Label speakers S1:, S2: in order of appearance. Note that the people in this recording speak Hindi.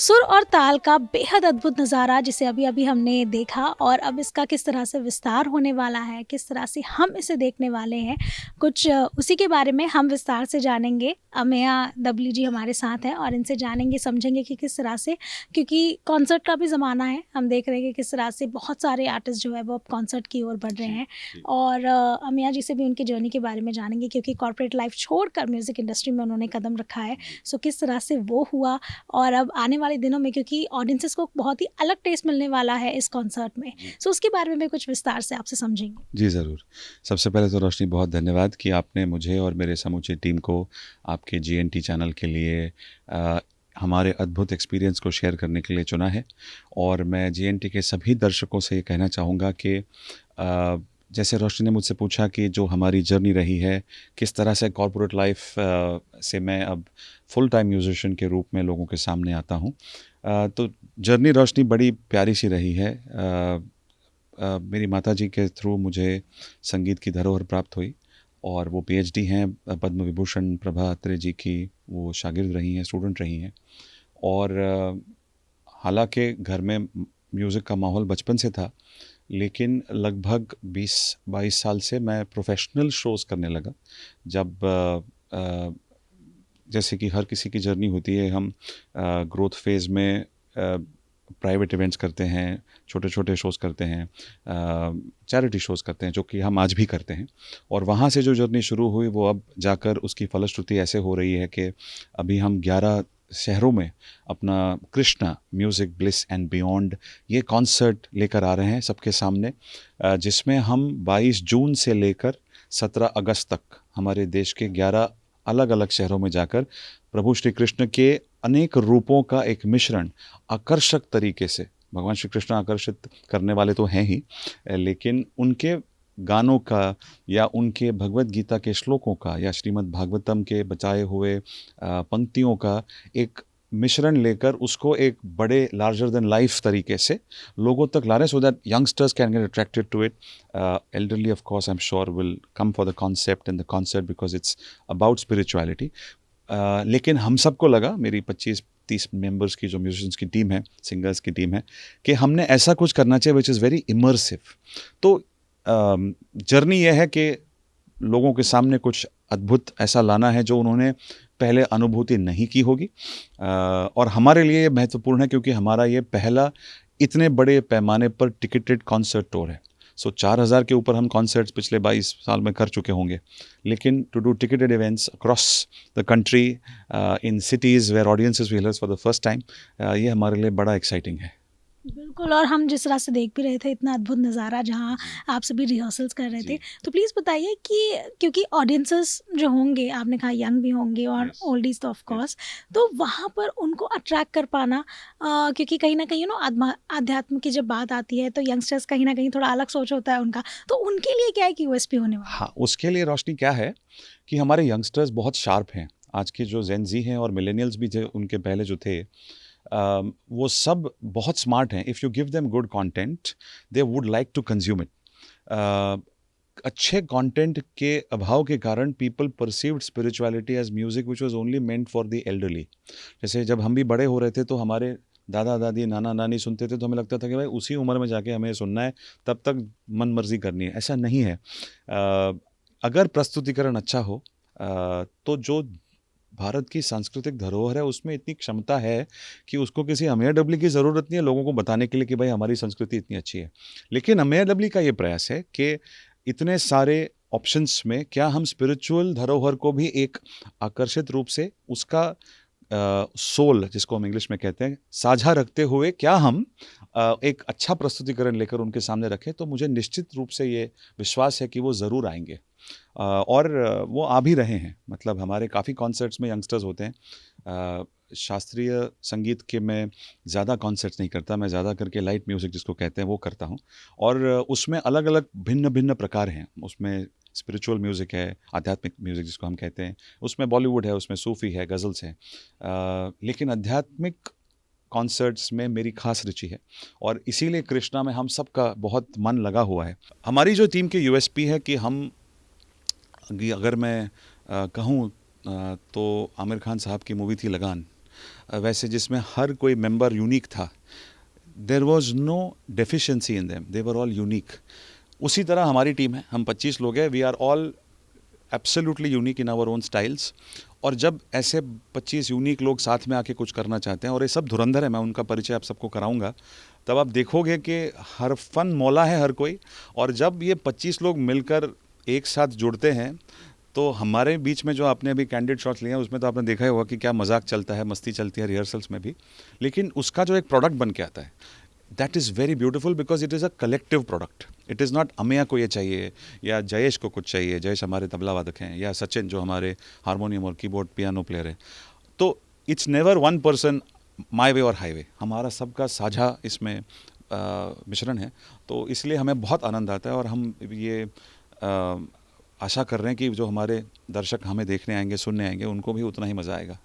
S1: सुर और ताल का बेहद अद्भुत नज़ारा जिसे अभी-अभी हमने देखा और अब इसका किस तरह से विस्तार होने वाला है, किस तरह से हम इसे देखने वाले हैं, कुछ उसी के बारे में हम विस्तार से जानेंगे। अमेया दबली जी हमारे साथ हैं और इनसे जानेंगे, समझेंगे कि किस तरह से, क्योंकि कॉन्सर्ट का भी ज़माना है, हम देख रहे हैं कि किस तरह से बहुत सारे आर्टिस्ट जो है वो अब कॉन्सर्ट की ओर बढ़ रहे
S2: जी,
S1: हैं।
S2: जी।
S1: और अमेया जी से भी उनकी जर्नी के बारे में जानेंगे क्योंकि कॉर्पोरेट लाइफ छोड़कर म्यूज़िक इंडस्ट्री में उन्होंने कदम रखा है।
S2: जी,
S1: सो किस तरह से वो हुआ और अब आने वाले दिनों में क्योंकि ऑडियंसेस को बहुत ही अलग टेस्ट मिलने वाला है इस कॉन्सर्ट में,
S2: जी।
S1: सो उसके बारे में भी कुछ विस्तार से आपसे समझेंगे।
S2: जी, ज़रूर। सबसे पहले तो रोशनी बहुत धन्यवाद कि आपने मुझे और मेरे समूची टीम को आपके जीएनटी चैनल के लिए अ, हमारे अद्भुत एक्सपीरियंस को शेयर करने के लिए चुना है। और मैं जीएनटी के सभी दर्शकों से ये कहना चाहूँगा कि जैसे रोशनी ने मुझसे पूछा कि जो हमारी जर्नी रही है, किस तरह से कॉर्पोरेट लाइफ़ से मैं अब फुल टाइम म्यूज़िशियन के रूप में लोगों के सामने आता हूँ। तो जर्नी रोशनी बड़ी प्यारी-सी रही है। मेरी माताजी के थ्रू मुझे संगीत की धरोहर प्राप्त हुई और वो पीएचडी हैं, पद्म विभूषण प्रभा अत्रे जी की वो शागिर्द रही हैं, स्टूडेंट रही हैं। और हालाँकि घर में म्यूज़िक का माहौल बचपन से था, लेकिन लगभग 20-22 साल से मैं प्रोफ़ेशनल शोज़ करने लगा। जब जैसे कि हर किसी की जर्नी होती है, हम ग्रोथ फेज़ में प्राइवेट इवेंट्स करते हैं, छोटे-छोटे शोज़ करते हैं, चैरिटी शोज़ करते हैं, जो कि हम आज भी करते हैं। और वहाँ से जो जर्नी शुरू हुई, वो अब जाकर उसकी फलश्रुति ऐसे हो रही है कि अभी हम 11 शहरों में अपना Krishna music bliss and beyond ये कॉन्सर्ट लेकर आ रहे हैं सबके सामने, जिसमें हम 22 जून से लेकर 17 अगस्त तक हमारे देश के 11 अलग-अलग शहरों में जाकर प्रभु श्री कृष्ण के अनेक रूपों का एक मिश्रण आकर्षक तरीके से, भगवान श्री कृष्ण आकर्षित करने वाले तो हैं ही, लेकिन उनके गानों का या उनके भगवत गीता के श्लोकों का या श्रीमद् भागवतम के बचाए हुए पंक्तियों का एक मिश्रण लेकर उसको एक बड़े लार्जर देन लाइफ तरीके से लोगों तक ला रहे हैं, so that youngsters can get attracted to it. Elderly, of course, I'm sure will come for the concept and the concert because it's about spirituality. लेकिन हम सबको लगा, मेरी 25-30 मेंबर्स की जो म्यूजिशियंस की टीम है, सिंगर्स की टीम है, कि हमने ऐसा कुछ करना चाहिए विच इज़ वेरी इमर्सिव. तो जर्नी ये है कि लोगों के सामने कुछ अद्भुत ऐसा लाना है जो उन्होंने पहले अनुभूति नहीं की होगी. और हमारे लिए ये महत्वपूर्ण है क्योंकि हमारा ये पहला इतने बड़े पैमाने पर टिकटेड कॉन्सर्ट टूर है. सो 4000 के ऊपर हम कॉन्सर्ट्स पिछले 22 साल में कर चुके होंगे, लेकिन to do ticketed events across the country in cities where audiences will hear us for the first time, ये हमारे लिए बड़ा एक्साइटिंग है.
S1: बिल्कुल, और हम जिस तरह से देख भी रहे थे इतना अद्भुत नज़ारा जहाँ
S2: जी,
S1: आप सभी रिहर्सल्स कर रहे थे,
S2: जी,
S1: तो प्लीज़ बताइए कि क्योंकि ऑडियंसेस जो होंगे, आपने कहा यंग भी होंगे और
S2: यस,
S1: ओल्डीज़ तो ऑफ
S2: यस.
S1: कोर्स, तो वहाँ पर उनको अट्रैक्ट कर पाना, क्योंकि कहीं न कहीं अध्यात्म की जब बात आती है तो यंगस्टर्स कहीं न कहीं थोड़ा अलग सोच होता है उनका, तो उनके लिए क्या एक यूएसपी होने वाला है?
S2: हाँ, उसके लिए रोशनी क्या है कि हमारे यंगस्टर्स बहुत शार्प हैं. आज के जो जेन ज़ी हैं और मिलेनियल्स भी थे, उनके पहले जो थे, वो सब बहुत स्मार्ट हैं. If you give them good content, they would like to consume it. अच्छे कंटेंट के अभाव के कारण people perceived spirituality as music which was only meant for the elderly. जैसे जब हम भी बड़े हो रहे थे तो हमारे दादा-दादी, नाना-नानी सुनते थे तो हमें लगता था कि भाई उसी उम्र में जाके हमें सुनना है, तब तक मन मर्ज़ी करनी है. ऐसा नहीं है. अगर प्रस्तुतिकरण अच्छा हो, तो जो भारत की सांस्कृतिक धरोहर है उसमें इतनी क्षमता है कि उसको किसी अमेय डबली की ज़रूरत नहीं है लोगों को बताने के लिए कि भाई हमारी संस्कृति इतनी अच्छी है. लेकिन अमेय डबली का ये प्रयास है कि इतने सारे ऑप्शंस में क्या हम स्पिरिचुअल धरोहर को भी एक आकर्षित रूप से उसका सोल जिसको हम इंग्लिश में कहते हैं साझा रखते हुए क्या हम एक अच्छा प्रस्तुतिकरण लेकर उनके सामने रखें. तो मुझे निश्चित रूप से ये विश्वास है कि वो ज़रूर आएंगे. और वो आ भी रहे हैं. मतलब हमारे काफ़ी कॉन्सर्ट्स में यंगस्टर्स होते हैं. शास्त्रीय संगीत के मैं ज़्यादा कॉन्सर्ट्स नहीं करता, मैं ज़्यादा करके लाइट म्यूज़िक जिसको कहते हैं वो करता हूँ. और उसमें अलग-अलग भिन्न-भिन्न प्रकार हैं. उसमें स्पिरिचुअल म्यूज़िक है, आध्यात्मिक म्यूज़िक जिसको हम कहते हैं, उसमें बॉलीवुड है, उसमें सूफ़ी है, गज़ल्स हैं. लेकिन आध्यात्मिक कॉन्सर्ट्स में मेरी ख़ास रुचि है और इसीलिए कृष्णा में हम सबका बहुत मन लगा हुआ है. हमारी जो टीम की यूएसपी है कि हम अगर मैं कहूँ, तो आमिर खान साहब की मूवी थी लगान. वैसे जिसमें हर कोई मेंबर यूनिक था, there was no deficiency in them, they were all unique. उसी तरह हमारी टीम है, हम 25 लोग हैं, we are all absolutely unique in our own styles. और जब ऐसे 25 यूनिक लोग साथ में आके कुछ करना चाहते हैं, और ये सब धुरंधर है, मैं उनका परिचय आप सबको कराऊंगा, तब आप देखोगे कि हर फन मौला है हर कोई। और जब ये 25 लोग मिलकर एक साथ जुड़ते हैं, तो हमारे बीच में जो आपने अभी कैंडिड शॉट्स लिए हैं, उसमें तो आपने देखा ही होगा कि क्या मजाक चलता है, मस्ती चलती है रिहर्सल्स में भी, लेकिन उसका जो एक प्रोडक्ट बन के आता है, that is very beautiful because it is a collective product. It is not Ameya को ये चाहिए या जयेश को कुछ चाहिए, जयेश हमारे तबला वादक हैं, या सचिन जो हमारे हारमोनियम और कीबोर्ड पियानो प्लेयर है। तो it's never one person my way और हाईवे, हमारा सबका साझा इसमें मिश्रण है। तो इसलिए हमें बहुत आनंद आता है, और हम ये आशा कर रहे हैं कि जो हमारे दर्शक हमें देखने आएंगे, सुनने आएंगे, उनको भी उतना ही मज़ा आएगा।